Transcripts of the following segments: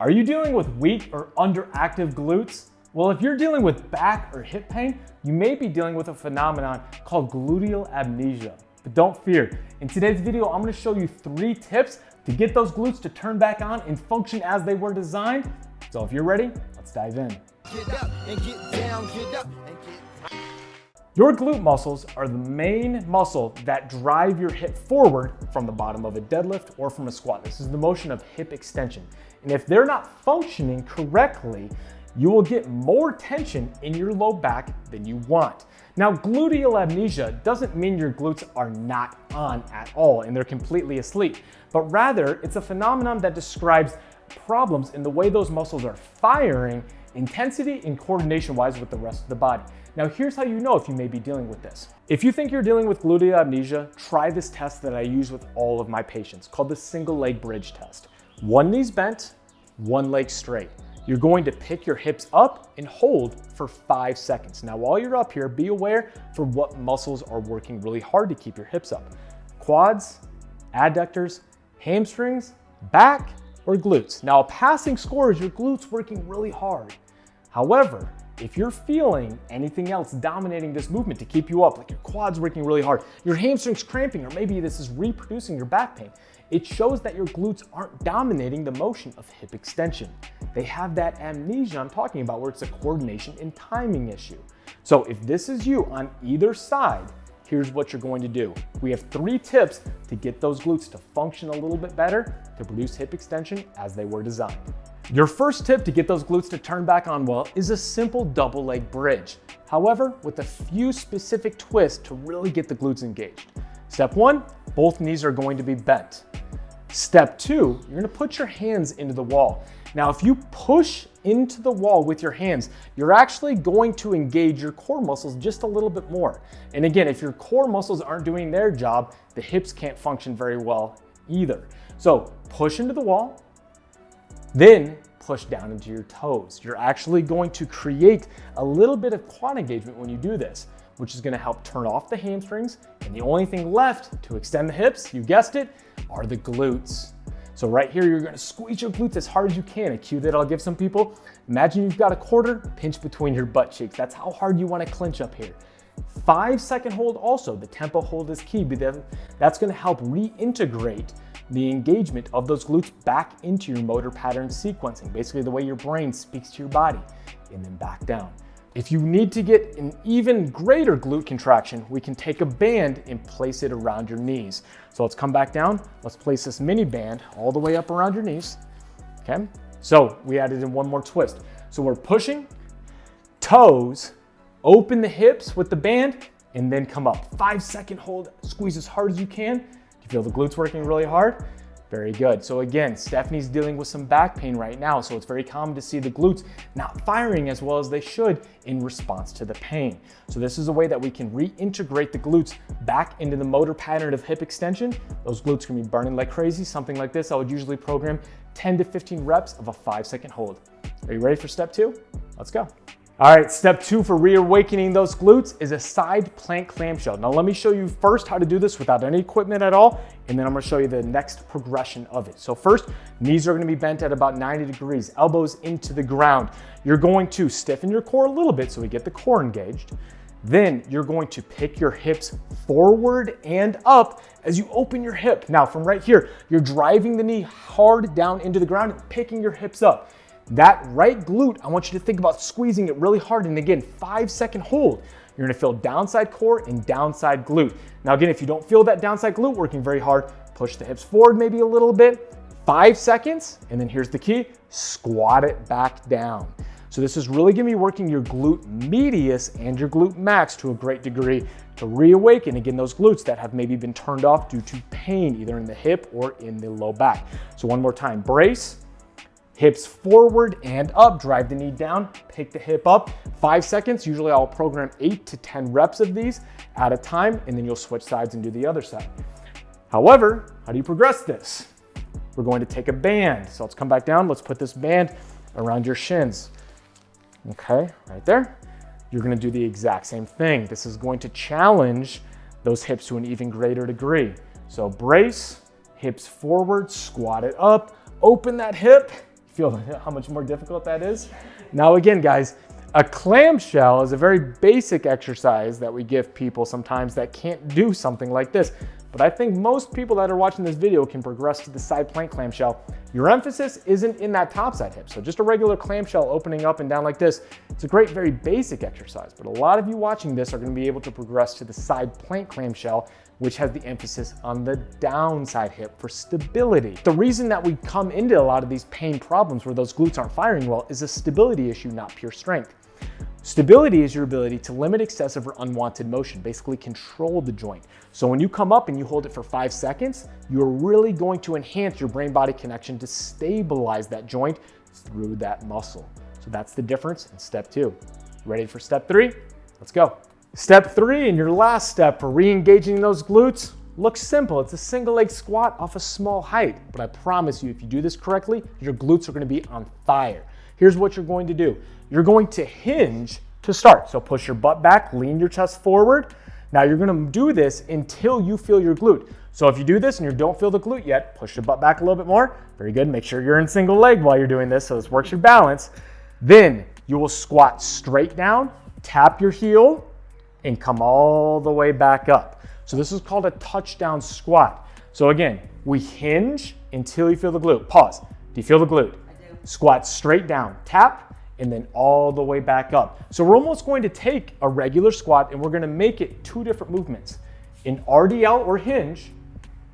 Are you dealing with weak or underactive glutes? Well, if you're dealing with back or hip pain, you may be dealing with a phenomenon called gluteal amnesia. But don't fear. In today's video, I'm gonna show you 3 tips to get those glutes to turn back on and function as they were designed. So if you're ready, let's dive in. Get up and get down, get up and get. Your glute muscles are the main muscle that drive your hip forward from the bottom of a deadlift or from a squat. This is the motion of hip extension. And if they're not functioning correctly, you will get more tension in your low back than you want. Now, gluteal amnesia doesn't mean your glutes are not on at all and they're completely asleep, but rather it's a phenomenon that describes problems in the way those muscles are firing intensity and coordination-wise with the rest of the body. Now, here's how you know if you may be dealing with this. If you think you're dealing with gluteal amnesia, try this test that I use with all of my patients called the single leg bridge test. 1 knee's bent, 1 leg straight. You're going to pick your hips up and hold for 5 seconds. Now, while you're up here, be aware for what muscles are working really hard to keep your hips up. Quads, adductors, hamstrings, back, or glutes. Now, a passing score is your glutes working really hard. However, if you're feeling anything else dominating this movement to keep you up, like your quads working really hard, your hamstrings cramping, or maybe this is reproducing your back pain, it shows that your glutes aren't dominating the motion of hip extension. They have that amnesia I'm talking about where it's a coordination and timing issue. So if this is you on either side, here's what you're going to do. We have 3 tips to get those glutes to function a little bit better to produce hip extension as they were designed. Your first tip to get those glutes to turn back on well is a simple double leg bridge. However, with a few specific twists to really get the glutes engaged. Step 1, both knees are going to be bent. Step 2, you're gonna put your hands into the wall. Now, if you push into the wall with your hands, you're actually going to engage your core muscles just a little bit more. And again, if your core muscles aren't doing their job, the hips can't function very well either. So push into the wall, then push down into your toes. You're actually going to create a little bit of quad engagement when you do this, which is gonna help turn off the hamstrings. And the only thing left to extend the hips, you guessed it, are the glutes. So right here, you're gonna squeeze your glutes as hard as you can. A cue that I'll give some people, imagine you've got a quarter, pinch between your butt cheeks. That's how hard you wanna clench up here. 5-second hold also, the tempo hold is key, but that's gonna help reintegrate the engagement of those glutes back into your motor pattern sequencing, basically the way your brain speaks to your body, and then back down. If you need to get an even greater glute contraction, we can take a band and place it around your knees. So let's come back down. Let's place this mini band all the way up around your knees, okay? So we added in one more twist. So we're pushing, toes, open the hips with the band, and then come up. 5-second hold, squeeze as hard as you can. Do you feel the glutes working really hard? Very good. So again, Stephanie's dealing with some back pain right now, so it's very common to see the glutes not firing as well as they should in response to the pain. So this is a way that we can reintegrate the glutes back into the motor pattern of hip extension. Those glutes can be burning like crazy. Something like this, I would usually program 10 to 15 reps of a 5-second hold. Are you ready for step 2? Let's go. All right, step 2 for reawakening those glutes is a side plank clamshell. Now let me show you first how to do this without any equipment at all, and then I'm gonna show you the next progression of it. So first, knees are gonna be bent at about 90 degrees, elbows into the ground. You're going to stiffen your core a little bit so we get the core engaged. Then you're going to pick your hips forward and up as you open your hip. Now from right here, you're driving the knee hard down into the ground and picking your hips up. That right glute, I want you to think about squeezing it really hard. And again, 5-second hold. You're gonna feel downside core and downside glute. Now again, if you don't feel that downside glute working very hard, push the hips forward maybe a little bit, 5 seconds, and then here's the key, squat it back down. So this is really gonna be working your glute medius and your glute max to a great degree to reawaken, again, those glutes that have maybe been turned off due to pain, either in the hip or in the low back. So one more time, brace, hips forward and up, drive the knee down, pick the hip up, 5 seconds. Usually I'll program 8 to 10 reps of these at a time, and then you'll switch sides and do the other side. However, how do you progress this? We're going to take a band. So let's come back down. Let's put this band around your shins. Okay, right there. You're gonna do the exact same thing. This is going to challenge those hips to an even greater degree. So brace, hips forward, squat it up, open that hip, Feel how much more difficult that is? Now again, guys, a clamshell is a very basic exercise that we give people sometimes that can't do something like this. But I think most people that are watching this video can progress to the side plank clamshell. Your emphasis isn't in that top side hip. So just a regular clamshell opening up and down like this, it's a great, very basic exercise. But a lot of you watching this are gonna be able to progress to the side plank clamshell, which has the emphasis on the downside hip for stability. The reason that we come into a lot of these pain problems where those glutes aren't firing well is a stability issue, not pure strength. Stability is your ability to limit excessive or unwanted motion, basically control the joint. So when you come up and you hold it for 5 seconds, you're really going to enhance your brain-body connection to stabilize that joint through that muscle. So that's the difference in step 2. Ready for step 3? Let's go. Step 3 and your last step for re-engaging those glutes looks simple. It's a single leg squat off a small height, but I promise you, if you do this correctly, your glutes are gonna be on fire. Here's what you're going to do. You're going to hinge to start. So push your butt back, lean your chest forward. Now you're gonna do this until you feel your glute. So if you do this and you don't feel the glute yet, push your butt back a little bit more. Very good, make sure you're in single leg while you're doing this so this works your balance. Then you will squat straight down, tap your heel, and come all the way back up. So this is called a touchdown squat. So again, we hinge until you feel the glute. Pause. Do you feel the glute? Squat straight down, tap, and then all the way back up. So we're almost going to take a regular squat and we're gonna make it 2 different movements. An RDL or hinge,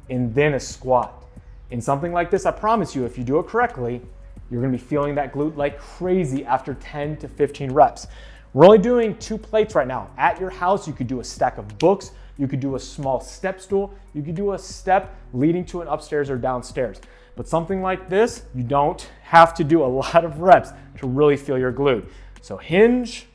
and then a squat. In something like this, I promise you, if you do it correctly, you're gonna be feeling that glute like crazy after 10 to 15 reps. We're only doing 2 plates right now. At your house, you could do a stack of books, you could do a small step stool, you could do a step leading to an upstairs or downstairs. But something like this, you don't have to do a lot of reps to really feel your glute. So hinge,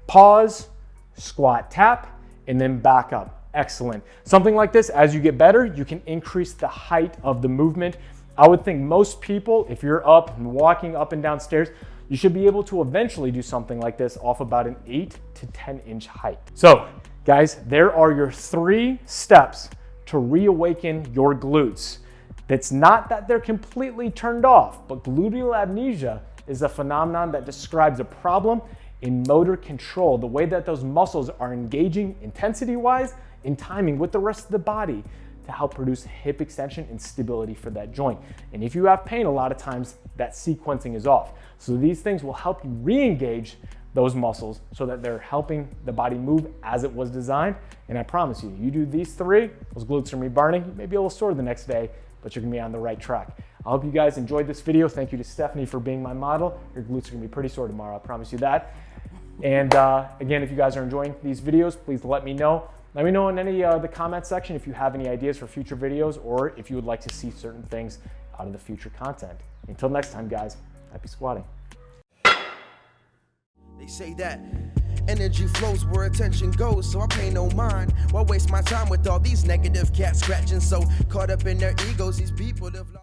pause, squat, tap, and then back up. Excellent. Something like this, as you get better, you can increase the height of the movement. I would think most people, if you're up and walking up and down stairs, you should be able to eventually do something like this off about an 8 to 10 inch height. So guys, there are your 3 steps to reawaken your glutes. It's not that they're completely turned off, but gluteal amnesia is a phenomenon that describes a problem in motor control, the way that those muscles are engaging intensity-wise and timing with the rest of the body to help produce hip extension and stability for that joint. And if you have pain, a lot of times that sequencing is off. So these things will help you re-engage those muscles so that they're helping the body move as it was designed. And I promise you, you do these 3, those glutes are gonna be burning. You may be a little sore the next day, but you're gonna be on the right track. I hope you guys enjoyed this video. Thank you to Stephanie for being my model. Your glutes are gonna be pretty sore tomorrow, I promise you that. And again, if you guys are enjoying these videos, please let me know. Let me know in any the comment section if you have any ideas for future videos or if you would like to see certain things out of the future content. Until next time, guys, happy squatting. They say that energy flows where attention goes, so I pay no mind. Why waste my time with all these negative cats scratching? So caught up in their egos, these people have lost.